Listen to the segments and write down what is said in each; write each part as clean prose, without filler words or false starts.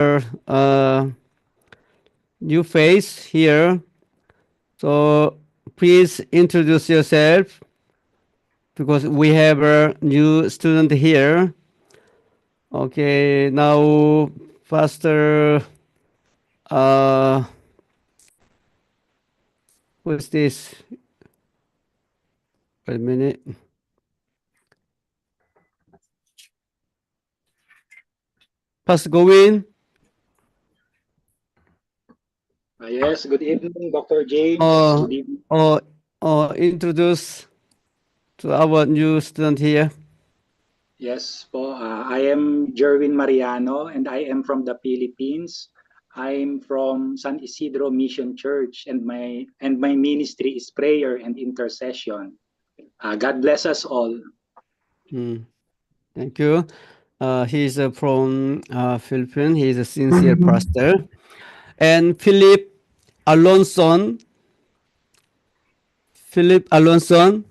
uh, new face here. So please introduce yourself because we have a new student here. Okay, now Pastor, uh, what's this? Wait a minute. Pastor Gowin. Yes, good evening, Dr. James. Uh, Good evening. introduce to our new student here. Yes po, I am Jerwin Mariano and I am from the Philippines. I'm from San Isidro Mission Church and my ministry is prayer and intercession. God bless us all. Hmm, thank you. He's from Philippines. He's a sincere pastor. And Alonso. Philip Alonso,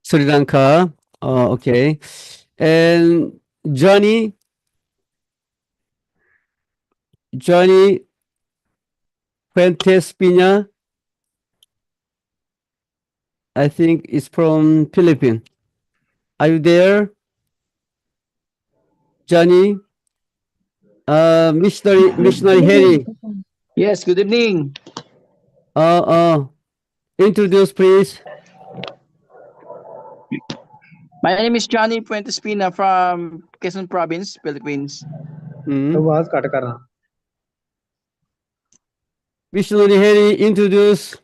Sri Lanka. Okay. And Johnny Fuentes Pina, I think is from Philippines. Are you there, Johnny? Missionary Harry. Yes, good evening. Uh, uh, introduce please. My name is Johnny Puentes Pina from Quezon Province, Philippines. Hmm. आवाज cut कर रहा Missionary Harry, introduce.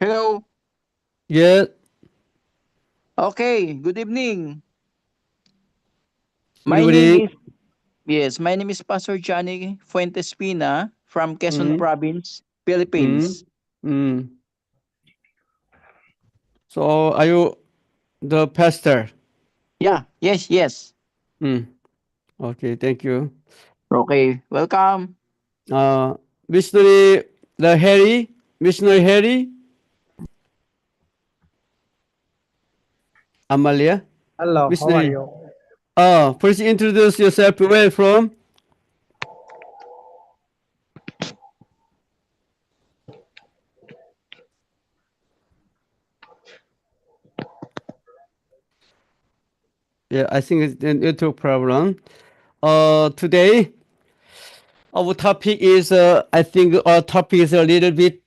Hello. Yeah. Okay, good evening. Good My name evening. is my name is Pastor Johnny Fuentes Pina from Quezon Hmm. Province, Hmm. Philippines. Hmm. So are you the pastor? Yeah, yes. Hmm. Okay, thank you. Okay, welcome. Uh, Missionary Harry, Missionary Harry, Amalia, Hello, how are Missionary. you? Please introduce yourself. Where you from? Yeah, I think it's a network problem. Today our topic is, I think our topic is a little bit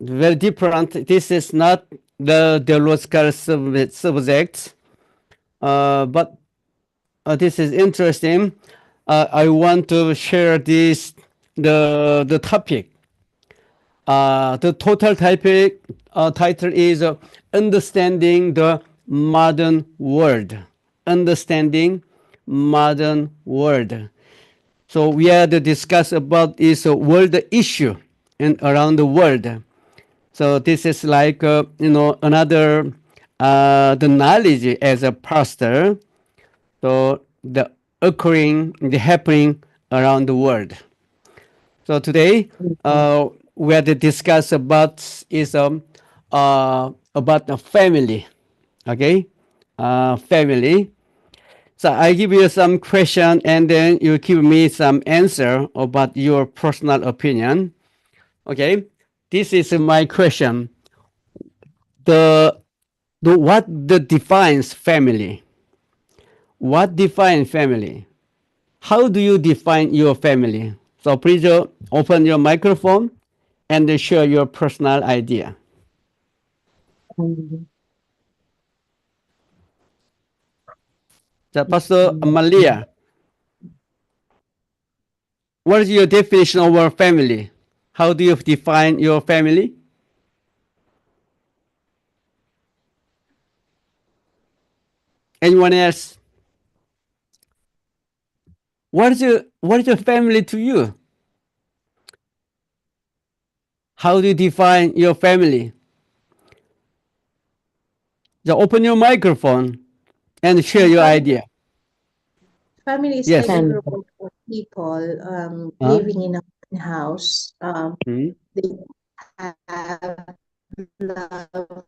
very different. This is not the theological subject, but this is interesting. I want to share the topic. The total title is Understanding the Modern World. Understanding Modern World. So we are to discuss about this world issue and around the world. So this is like another the knowledge as a pastor. So the happening around the world. So today we are to discuss about the family. Okay, family. So I give you some question and then you give me some answer about your personal opinion. Okay, this is my question. The what defines family? What defines family? How do you define your family? So please open your microphone and share your personal idea. So Pastor Malia, what is your definition of your family? How do you define your family? Anyone else? What is your family to you? How do you define your family? So open your microphone and share your idea. Family is like Yes. a group of people Huh? living in a house. Hmm? They have love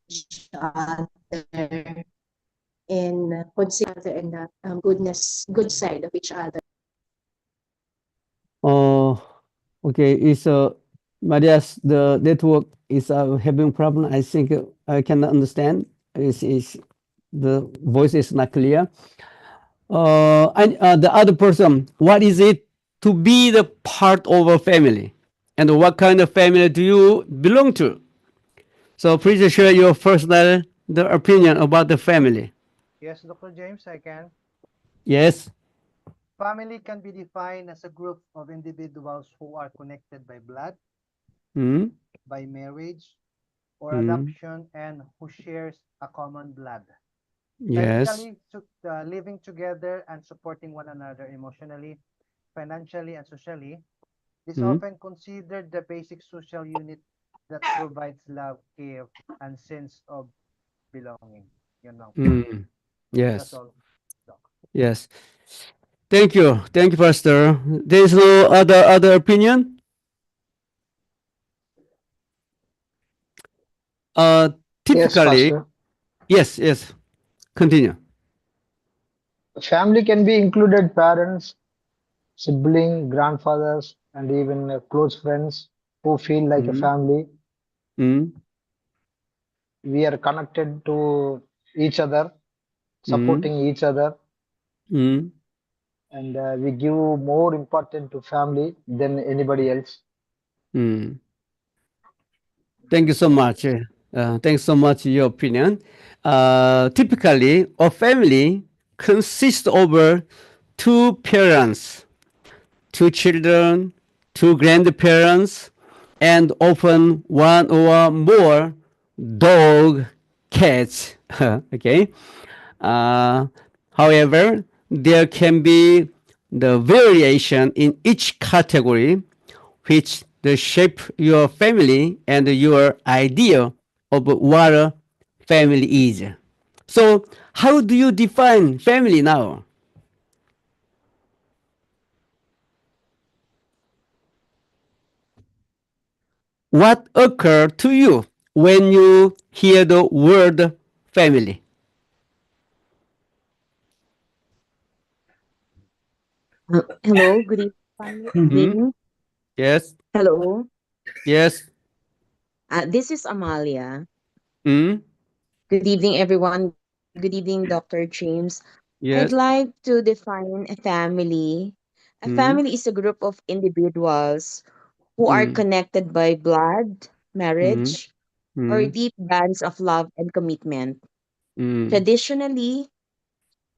each other and consider and the good side of each other. Oh, okay. It's Maria's the network is having problem. I think I cannot understand. Is the voice is not clear. And the other person, what is it to be the part of a family, and what kind of family do you belong to? So please share your personal the opinion about the family. Yes, Dr. James, I can. Yes. Family can be defined as a group of individuals who are connected by blood, Mm, by marriage, or mm, adoption, and who shares a common blood. yes. Typically, living together and supporting one another emotionally, financially, and socially. This is Mm, often considered the basic social unit that provides love, care, and sense of belonging. You know, mm, that's yes. all. Doc. Yes. Thank you, Pastor. There is no other opinion. Uh, Yes, typically, Pastor. yes. Continue. Family can be included parents, sibling, grandfathers, and even close friends who feel like a Mm, family. mm, We are connected to each other, mm, supporting each other, mm, and we give more importance to family than anybody else. mm. Thank you so much. Thanks so much your opinion. Typically, a family consists of two parents, two children, two grandparents, and often one or more dog, cats. Okay. Uh, However, there can be the variation in each category, which the shape your family and your idea of what a family is. So, how do you define family now? What occurred to you when you hear the word family? Hello, good evening. Good Hmm? evening. Yes, Hello, yes, this is Amalia. mm, Good evening, everyone. Good evening, Dr. James. I'd like yes, to define a family. A family mm, is a group of individuals who are mm, connected by blood, mm, marriage, or mm, deep bands of love and commitment. mm, Traditionally,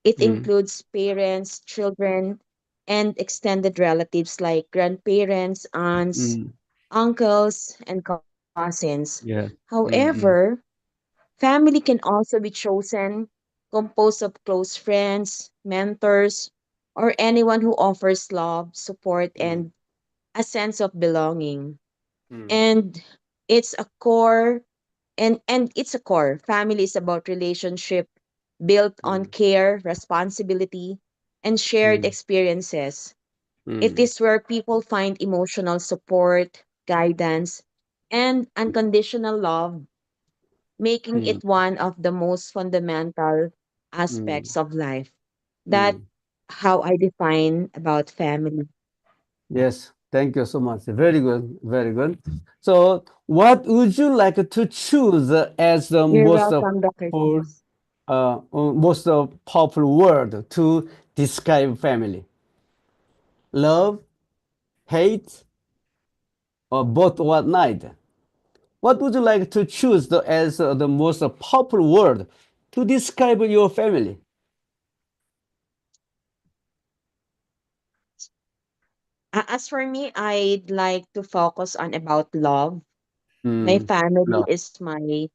it mm, includes parents, children, and extended relatives like grandparents, aunts, mm, uncles, and cousins. yeah, However, mm, family can also be chosen, composed of close friends, mentors, or anyone who offers love, support, mm, and a sense of belonging. mm, And it's a core and it's a core. Family is about relationship built on mm, care, responsibility, and shared mm, experiences. It mm, is where people find emotional support, guidance, and unconditional love, making mm, it one of the most fundamental mm, aspects of life. That mm. how I define about family. Yes, thank you so much. Very good, very good. So, what would you like to choose as the You're welcome, Dr. James. most powerful word to describe family? Love, hate, or both what neither? What would you like to choose as the most powerful word to describe your family? As for me, I'd like to focus on about love. My Mm, family love. is my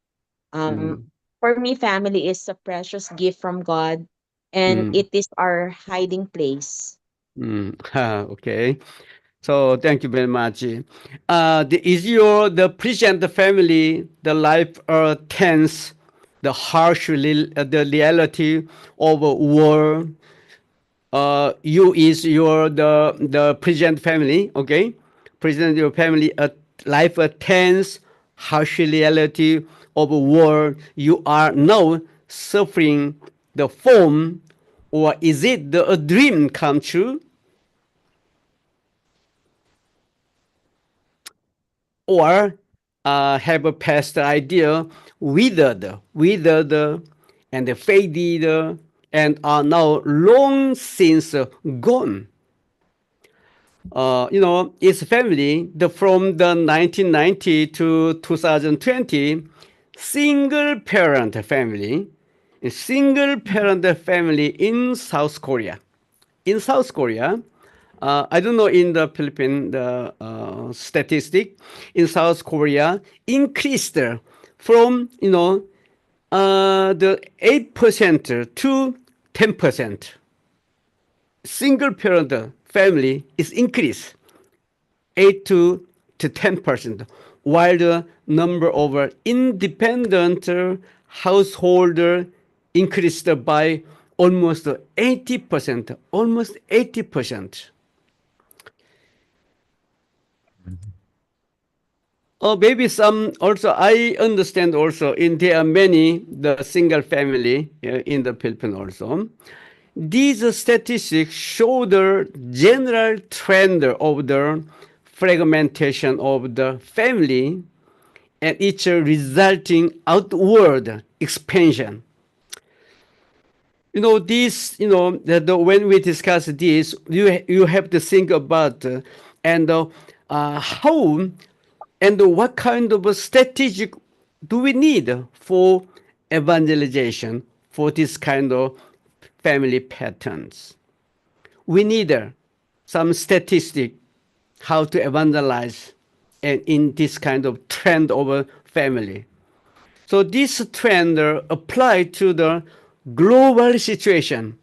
um Mm, for me family is a precious gift from God, and mm, it is our hiding place. mm. Okay. So thank you very much. Is your the present family the life tense, the harsh the reality of a war? You is your the present family, okay? Present your family a life tense, harsh reality of a world you are now suffering the form, or is it a dream come true? Or have a past idea withered and faded and are now long since gone. Its family, from the 1990 to 2020, single parent family in South Korea. In South Korea, I don't know in the Philippines the statistic in South Korea increased from the 8% to 10%. Single parent family is increased 8 to 10%, while the number of independent household increased by almost 80%. Almost 80%. Maybe some also, I understand also there are many the single family in the Philippines also. These statistics show the general trend of the fragmentation of the family and its resulting outward expansion. When we discuss this, you have to think about how and what kind of a strategic do we need for evangelization for this kind of family patterns? We need some statistic how to evangelize and in this kind of trend of a family. So this trend apply to the global situation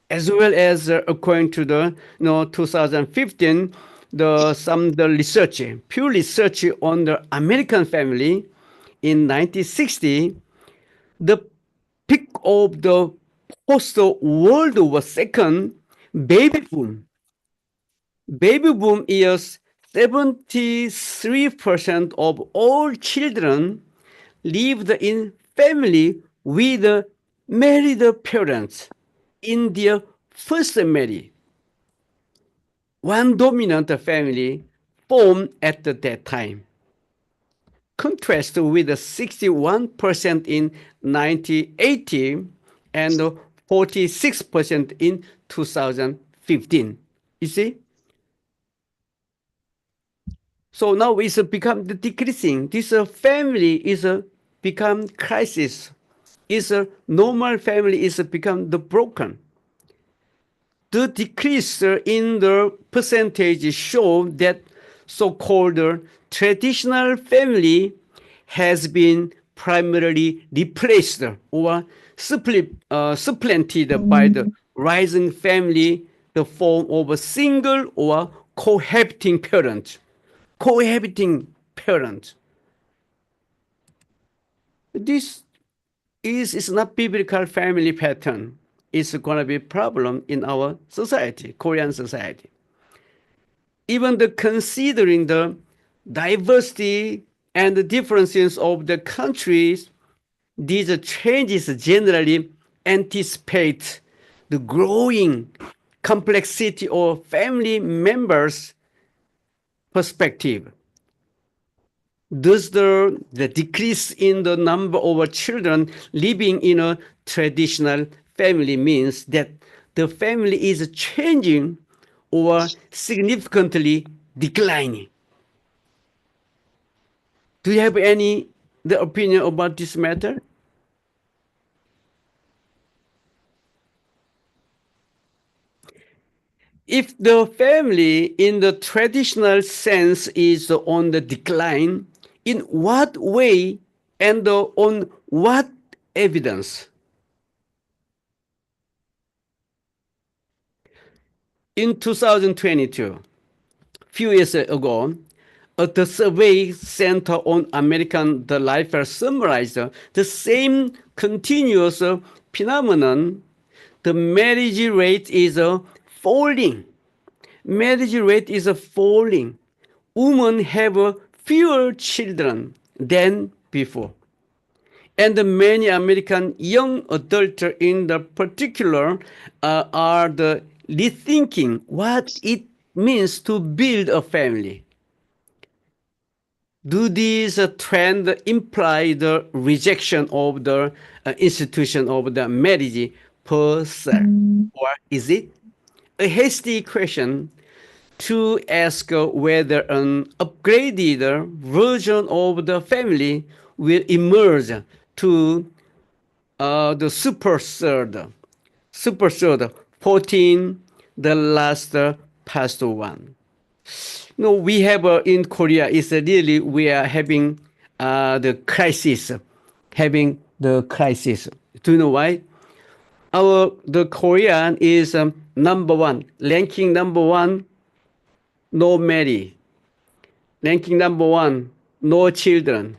as well as according to the 2015 the research, pure research on the American family in 1960, the peak of the post World War II baby boom. Baby boom is 73% of all children lived in family with married parents in their first marriage. One dominant family formed at that time. Contrast with the 61% in 1980 and 46% in 2015. You see? So now it's become decreasing. This family is become crisis. Is a normal family is become the broken. The decrease in the percentage show that so-called traditional family has been primarily replaced or supplanted by the rising family, the form of a single or cohabiting parent. Cohabiting parent. This is not biblical family pattern. It's going to be a problem in our society, Korean society. Even considering the diversity and the differences of the countries, these changes generally anticipate the growing complexity of family members' perspective. Thus, the decrease in the number of children living in a traditional family means that the family is changing or significantly declining. Do you have any opinion about this matter? If the family in the traditional sense is on the decline, in what way and on what evidence? In 2022, few years ago, the survey Center on American Life summarized the same continuous phenomenon. The marriage rate is falling. Marriage rate is falling. Women have fewer children than before. And many American young adults in the particular are the rethinking what it means to build a family. Do these trends imply the rejection of the institution of the marriage per se? Or is it a hasty question to ask whether an upgraded version of the family will emerge to the super third 14, the last past one. No, we have in Korea is really we are having the crisis, having the crisis. Do you know why? The Korean is number one, ranking number one, no marry, ranking number one, no children,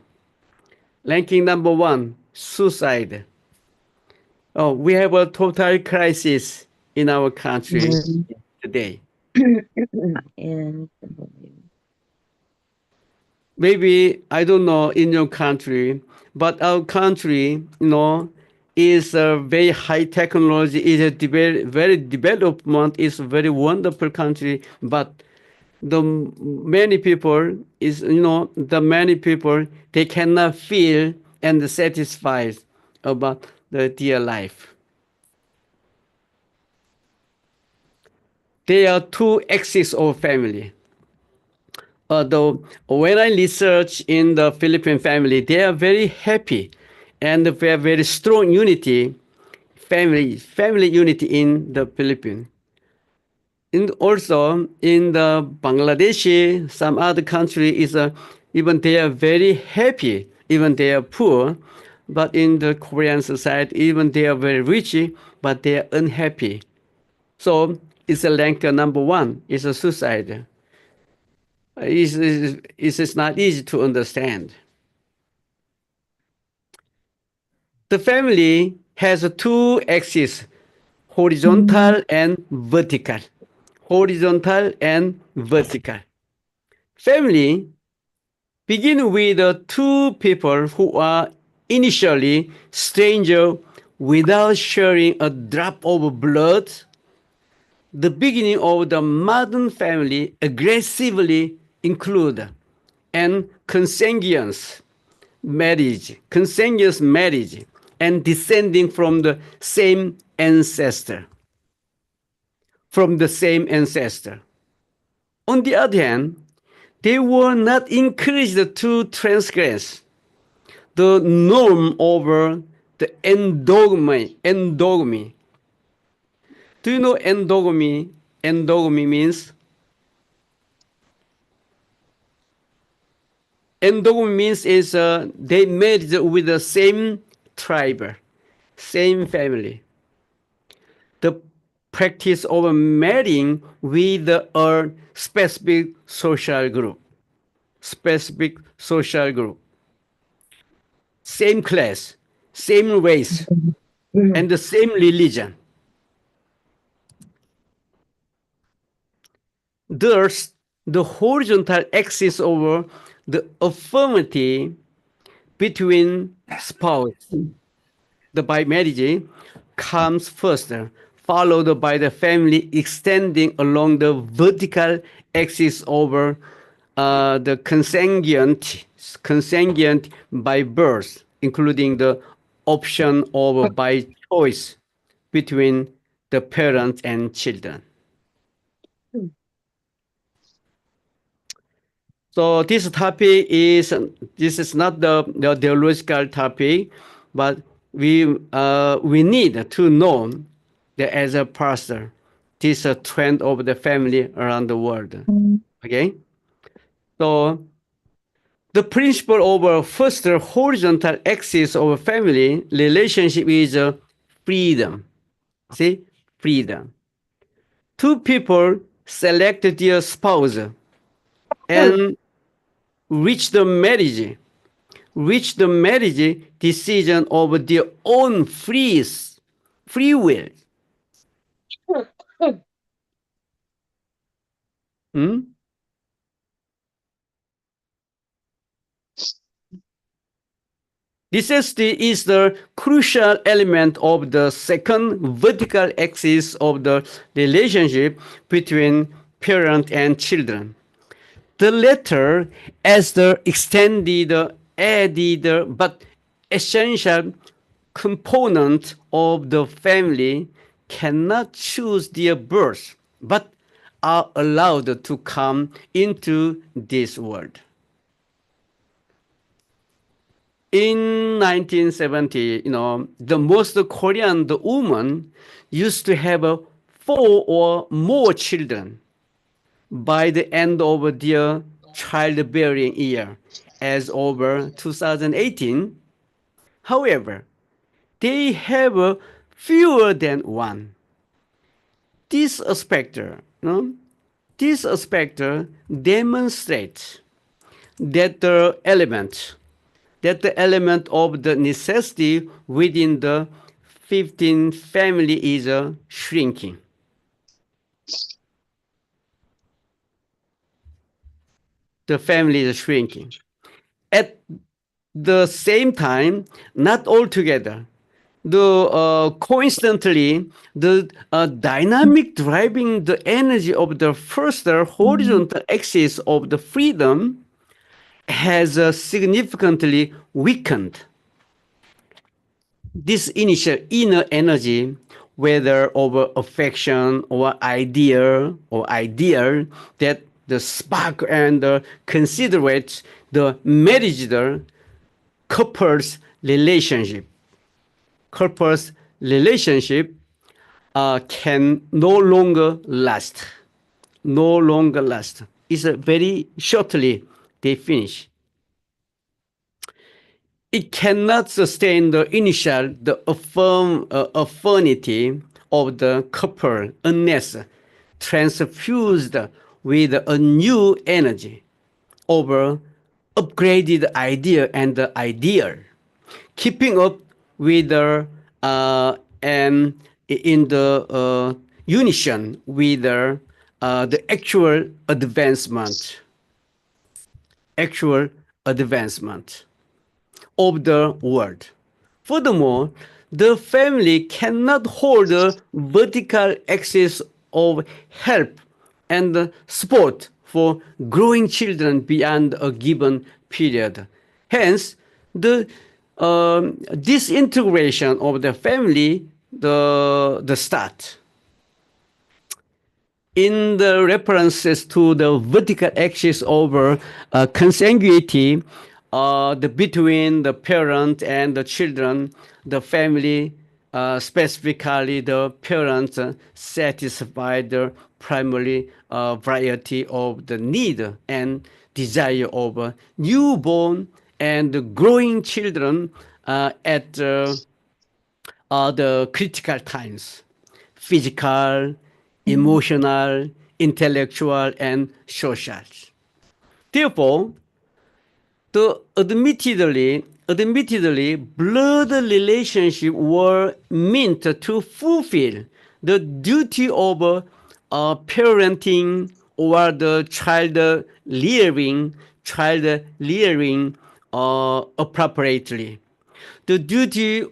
ranking number one, suicide. Oh, we have a total crisis in our country today. And Maybe I don't know in your country, but our country, is a very high technology, is a very development, is a very wonderful country. But the many people is the many people they cannot feel and satisfied about their life. There are two axes of family. Although when I research in the Philippine family, they are very happy and they have very strong unity, family unity in the Philippines. And also in the Bangladesh, some other country is even they are very happy, even they are poor. But in the Korean society, even they are very rich, but they are unhappy. So it's a rank number one. It's a suicide. It's not easy to understand. The family has two axes, horizontal and vertical. Horizontal and vertical. Family begin with two people who are initially stranger without sharing a drop of blood. The beginning of the modern family aggressively include and consanguineous marriage, and descending from the same ancestor. From the same ancestor. On the other hand, they were not encouraged to transgress the norm over the endogamy. Do you know endogamy? Endogamy means is they married with the same tribe, same family. The practice of marrying with a specific social group. Same class, same race, and the same religion. Thus, the horizontal axis over the affirmity between spouse, the by marriage, comes first, followed by the family extending along the vertical axis over the consanguine by birth, including the option of by choice between the parents and children. So this topic is not the theological topic, but we need to know that as a pastor, this is a trend of the family around the world. Okay, so the principle of a first horizontal axis of a family relationship is freedom. See, freedom. Two people select their spouse and reach the marriage decision of their own free will. Hmm? Necessity is the crucial element of the second vertical axis of the relationship between parent and children. The latter, as the extended, added, but essential component of the family, cannot choose their birth, but are allowed to come into this world. In 1970, the most Korean women used to have 4 or more children by the end of their childbearing year, as over 2018. However, they have fewer than one. This aspect, demonstrates that the element of the necessity within the 15 family is shrinking. The family is shrinking. At the same time, not altogether, coincidentally, the dynamic driving the energy of the first horizontal axis of the freedom has significantly weakened. This initial inner energy, whether over affection or ideal, that the spark and considerates the marriage couple's relationship. Can no longer last. It's very shortly they finish. It cannot sustain the initial, the affinity of the couple unless transfused with a new energy over upgraded idea and the ideal, keeping up with the and in the unison with the actual advancement of the world. Furthermore, the family cannot hold a vertical axis of help and support for growing children beyond a given period. Hence, the disintegration of the family, the start. In the references to the vertical axis of consanguinity, between the parent and the children, the family, specifically the parents, satisfy the primary variety of the need and desire of newborn and growing children at the critical times: physical, emotional, intellectual, and social. Therefore, the admittedly blood relationship were meant to fulfill the duty of parenting or the child rearing appropriately. The duty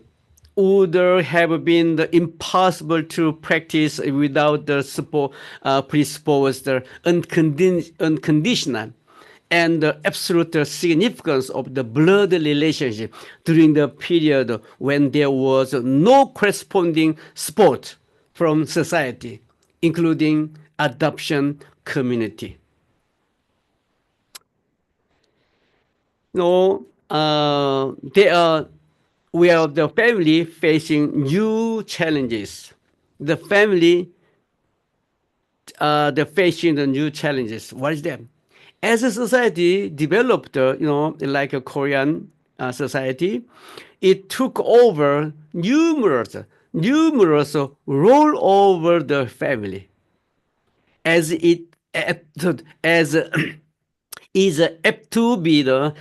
would have been impossible to practice without the presupposed unconditional and the absolute significance of the blood relationship during the period when there was no corresponding support from society, including adoption community. We are the family facing new challenges. The family, facing the new challenges. What is that? As a society developed, like a Korean society, it took over numerous role over the family, as it is apt to be the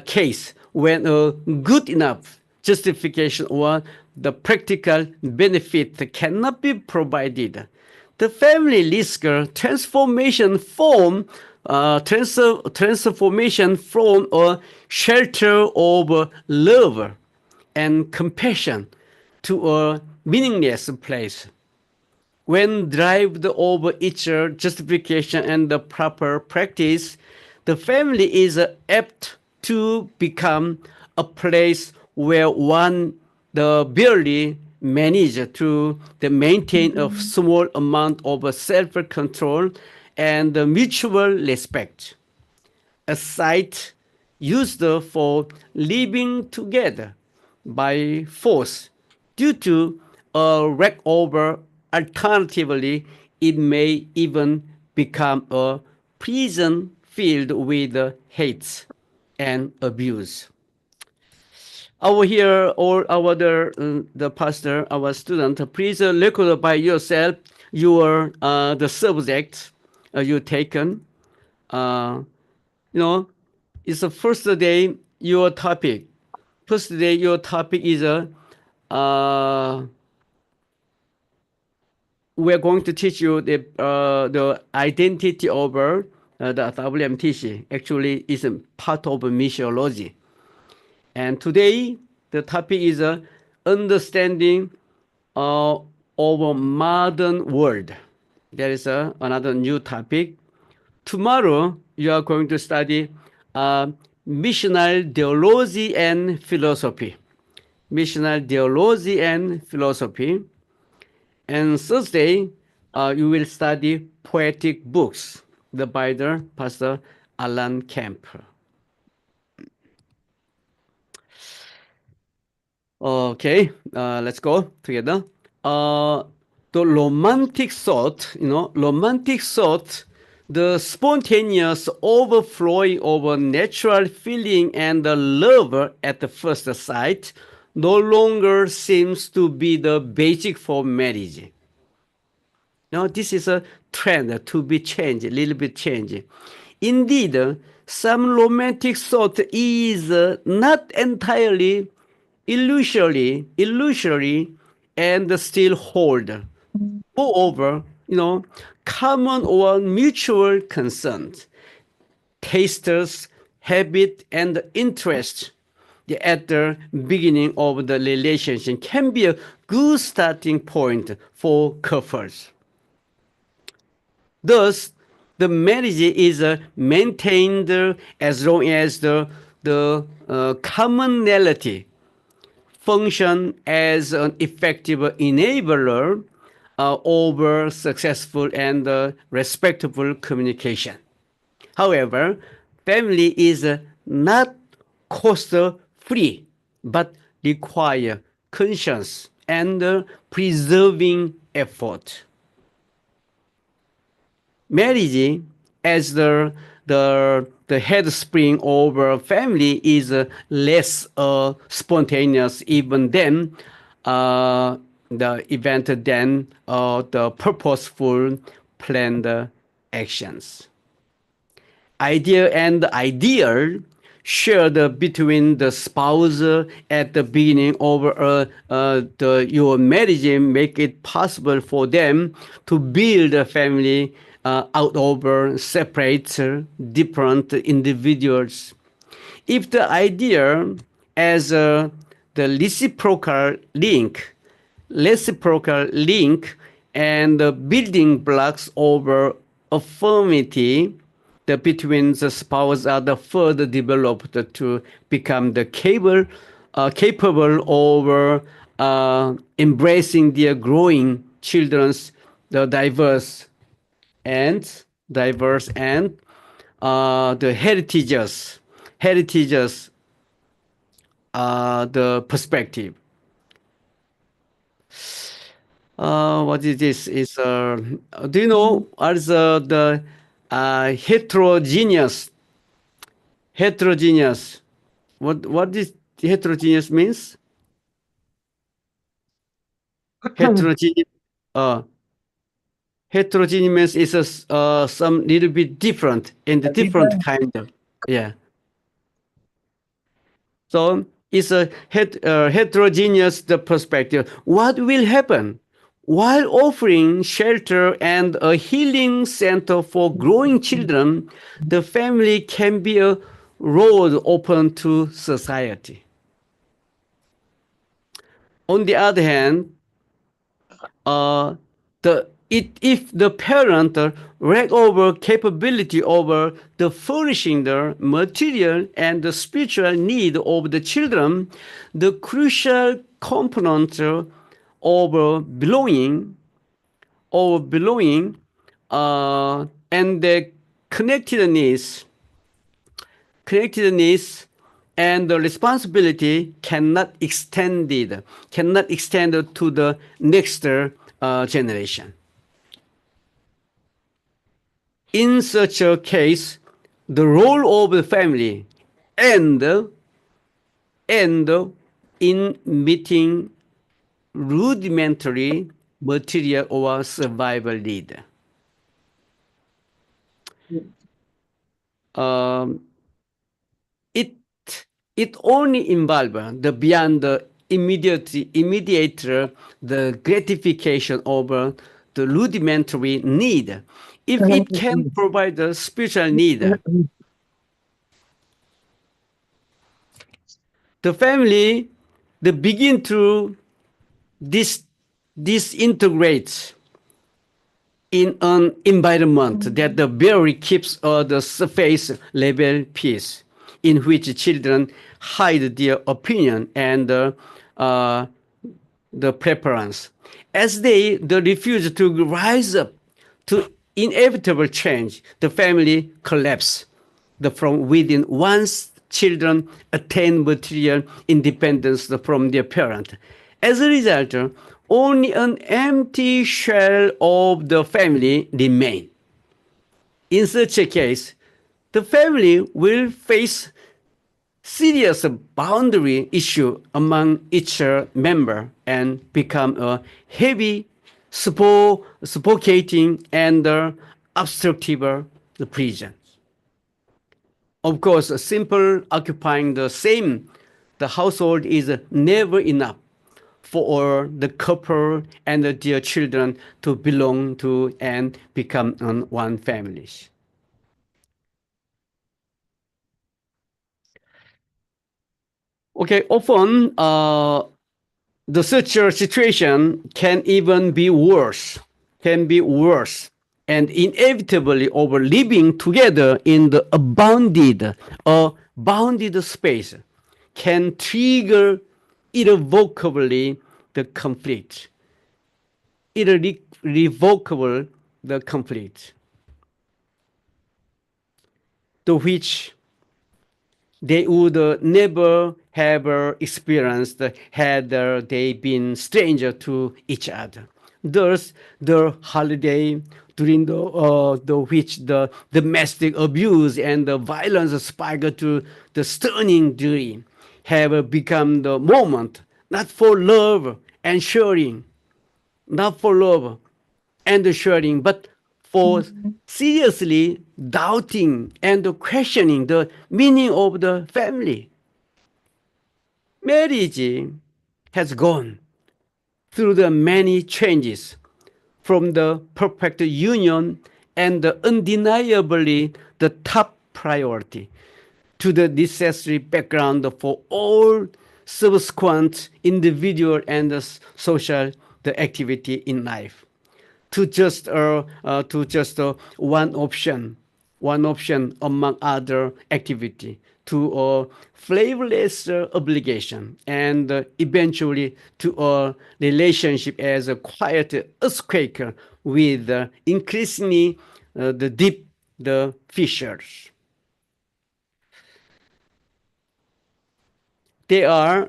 case when a good enough justification or the practical benefit cannot be provided. The family risk transformation from transformation from a shelter of love and compassion to a meaningless place. When derived over each justification and the proper practice, the family is apt to become a place where one the barely manage to the maintain a small amount of self-control and mutual respect. A site used for living together by force due to a wreck over. Alternatively, it may even become a prison filled with hate and abuse. Over here, all our the pastor, our student, please record by yourself your the subject you taken. You know, it's the first day your topic. First day your topic is we're going to teach you the identity of the WMTC. Actually, is a part of missiology. And today, the topic is understanding of a modern world. There is another new topic. Tomorrow, you are going to study missional theology and philosophy. Missional theology and philosophy. And Thursday, you will study poetic books by the Pastor Alan Kemp. Okay, let's go together. The romantic thought, romantic thought, the spontaneous overflowing of a natural feeling and the love at the first sight no longer seems to be the basic for marriage. Now, this is a trend to be changed, a little bit changed. Indeed, some romantic thought is not entirely illusory, and still hold. Moreover, common or mutual consent, tastes, habit, and interest at the beginning of the relationship can be a good starting point for couples. Thus, the marriage is maintained as long as the commonality function as an effective enabler over successful and respectful communication. However, family is not cost-free, but require conscious and preserving effort. Marriage as the head spring over family is less spontaneous even than the event than the purposeful planned actions. Idea and ideal shared between the spouse at the beginning of your marriage make it possible for them to build a family out of separate, different individuals. If the idea as the reciprocal link and the building blocks over affirmity between the spouse are the further developed to become the capable of embracing their growing children's the diverse and the heritages the perspective. What is this? Is do you know as the heterogeneous? Heterogeneous. What this heterogeneous means? Heterogeneous. Heterogeneous is some little bit different in the different kind of So it's a heterogeneous the perspective. What will happen while offering shelter and a healing center for growing children, the family can be a road open to society. On the other hand, if the parent lack over capability over the furnishing the material and the spiritual need of the children, the crucial component of belonging and the connectedness and the responsibility cannot extend to the next generation. In such a case, the role of the family and in meeting rudimentary material or survival need. It only involves the beyond the immediate the gratification of the rudimentary need. If it can provide the spiritual need, the family they begin to disintegrate in an environment that the barely keeps the surface level peace, in which children hide their opinion and the preference. As they refuse to rise up to inevitable change, the family collapse from within. Once children attain material independence from their parent, as a result, only an empty shell of the family remains. In such a case, the family will face serious boundary issue among each member and become a heavy, suffocating, and obstructive prison. Of course, a simple occupying the household is never enough for the couple and their children to belong to and become one family. Okay, often the such a situation can be worse, and inevitably over living together in the bounded space can trigger irrevocably the conflict. Irrevocable the conflict, to which they would never have experienced had they been strangers to each other. Thus, the holiday during which the domestic abuse and the violence spiked to the stunning degree have become the moment not for love and sharing, but for seriously doubting and questioning the meaning of the family. Marriage has gone through the many changes, from the perfect union and undeniably the top priority, to the necessary background for all subsequent individual and social activity in life, to just one option among other activity, to a flavorless obligation, and eventually to a relationship as a quiet earthquake with increasingly the deep the fissures. There are,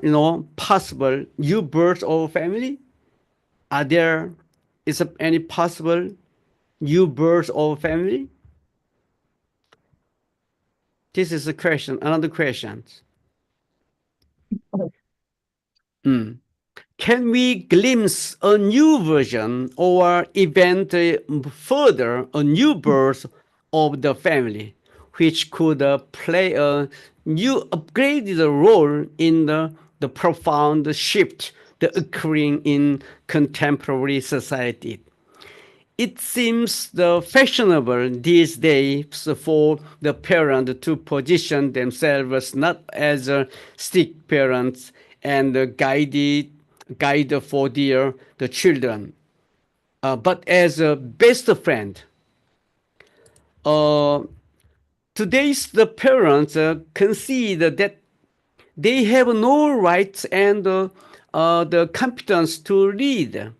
possible new births of family. Is there any possible new births of family? This is a question, another question. Can we glimpse a new version or event further a new birth of the family, which could play a new upgraded role in the profound shift occurring in contemporary society. It seems the fashionable these days for the parent to position themselves not as strict parents and guide for the children, but as a best friend. Uh, Today's the parents concede that they have no rights and the competence to read.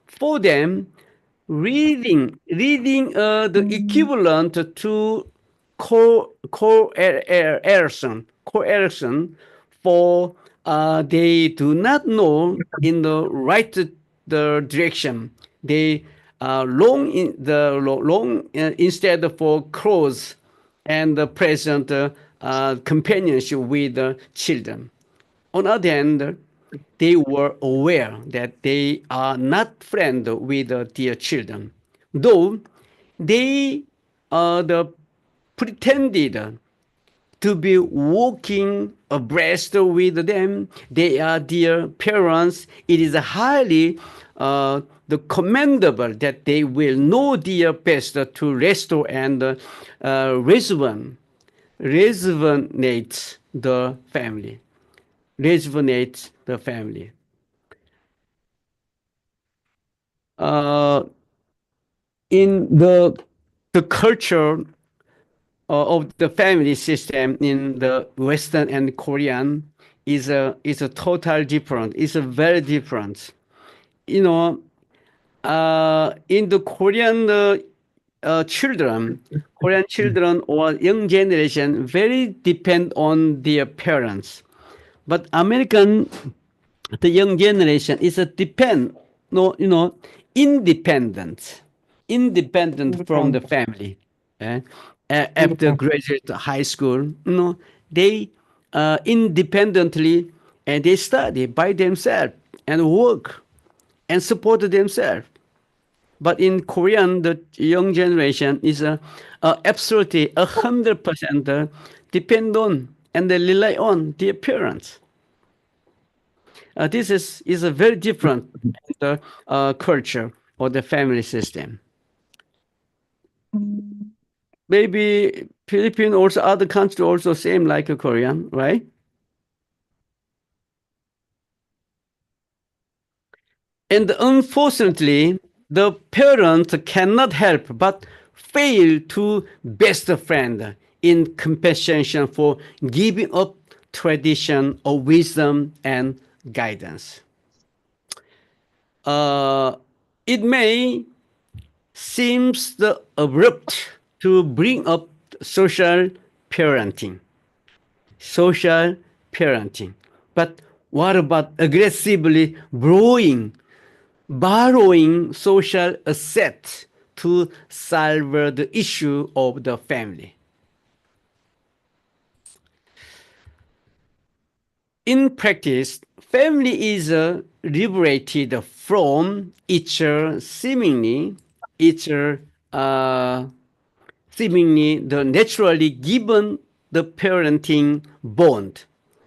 For them, reading the equivalent to coercion, for they do not know in the right the direction. They long instead for close and the present companionship with the children. On the other hand, they were aware that they are not friends with their children, though they the pretended to be walking abreast with them. They are their parents. It is highly the commendable that they will know their best to restore and resonate the family. Rejuvenate the family. In the culture of the family system in the Western and Korean is a total different. It's a very different. You know, in the Korean children or young generation very depend on their parents. But American, the young generation is a independent from the family. After graduate high school, they independently and they study by themselves and work and support themselves. But in Korean, the young generation is absolutely 100% depend on and they rely on their parents. This is a very different culture or the family system. Maybe Philippines also other countries also same like a Korean, right? And unfortunately, the parents cannot help but fail to best friend in compensation for giving up tradition of wisdom and guidance. It may seems the abrupt to bring up social parenting. But what about aggressively borrowing social assets to solve the issue of the family? In practice, family is liberated from each seemingly the naturally given the parenting bond,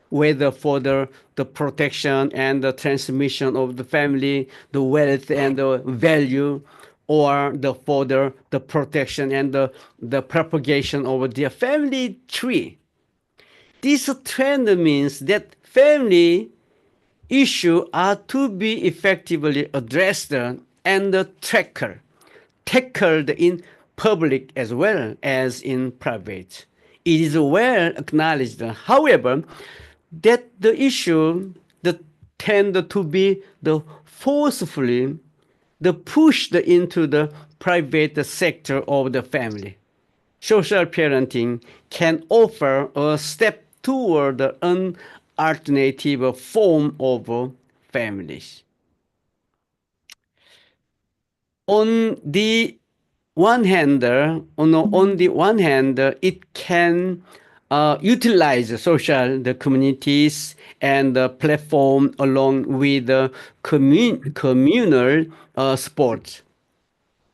whether for the protection and the transmission of the family, the wealth and the value, or for the protection and the propagation of their family tree. This trend means that family issues are to be effectively addressed and tackled in public as well as in private. It is well acknowledged, however, that the issue that tend to be forcefully pushed into the private sector of the family. Social parenting can offer a step toward an alternative form of families. On the one hand, it can utilize the communities and the platform along with the communal sports.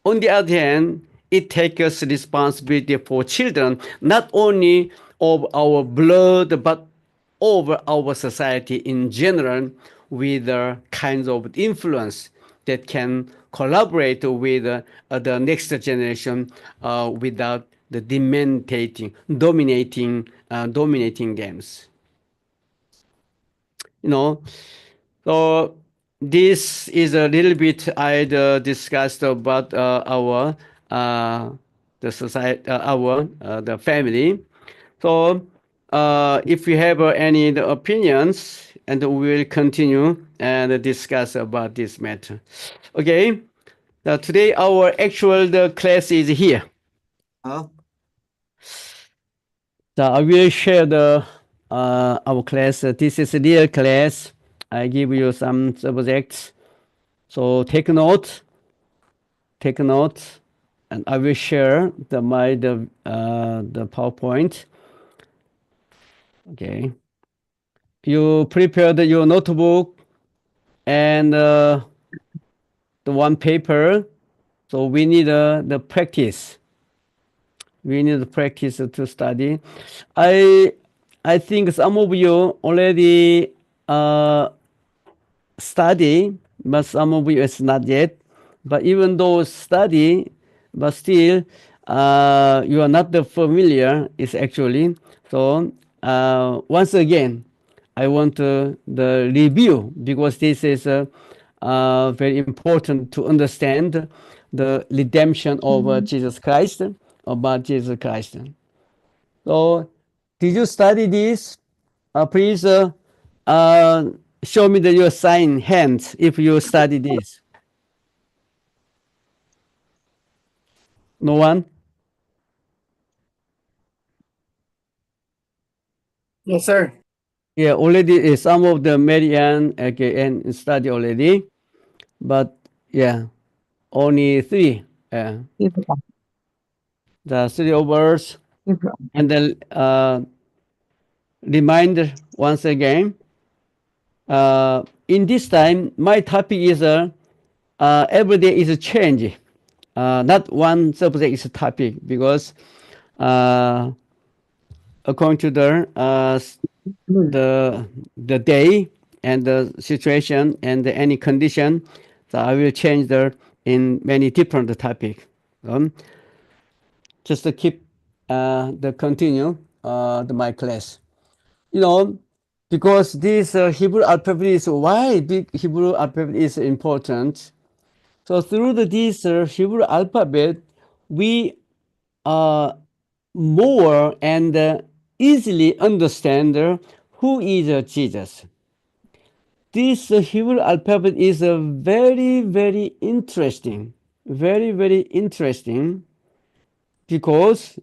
On the other hand, it takes responsibility for children, not only of our blood, but over our society in general, with the kinds of influence that can collaborate with the next generation without the dominating them. So this is a little bit I discussed about our the society, our the family. So if you have any opinions, and we will continue and discuss about this matter. Okay. Now today our actual class is here. So I will share our class. This is a real class. I give you some subjects. So take note, and I will share the PowerPoint. Okay. You prepared your notebook and the one paper. So we need the practice. We need the practice to study. I think some of you already study, but some of you is not yet. But even though study, but still you are not familiar is actually. So once again, I want the review, because this is very important to understand the redemption of Jesus Christ, about Jesus Christ. So did you study this? Please show me your sign hands if you study this. No one? Yes, sir. Yeah, already some of the Marianne and study already, but yeah, only three. The three of us, and then reminder once again. In this time, my topic is every day is a change. Not one subject is a topic, because according to the day and the situation and any condition, so I will change in many different topics. Just to keep the continue my class. Because this Hebrew alphabet is why Hebrew alphabet is important. So through this Hebrew alphabet, we more and easily understand who is Jesus. This Hebrew alphabet is very, very interesting, very, very interesting, because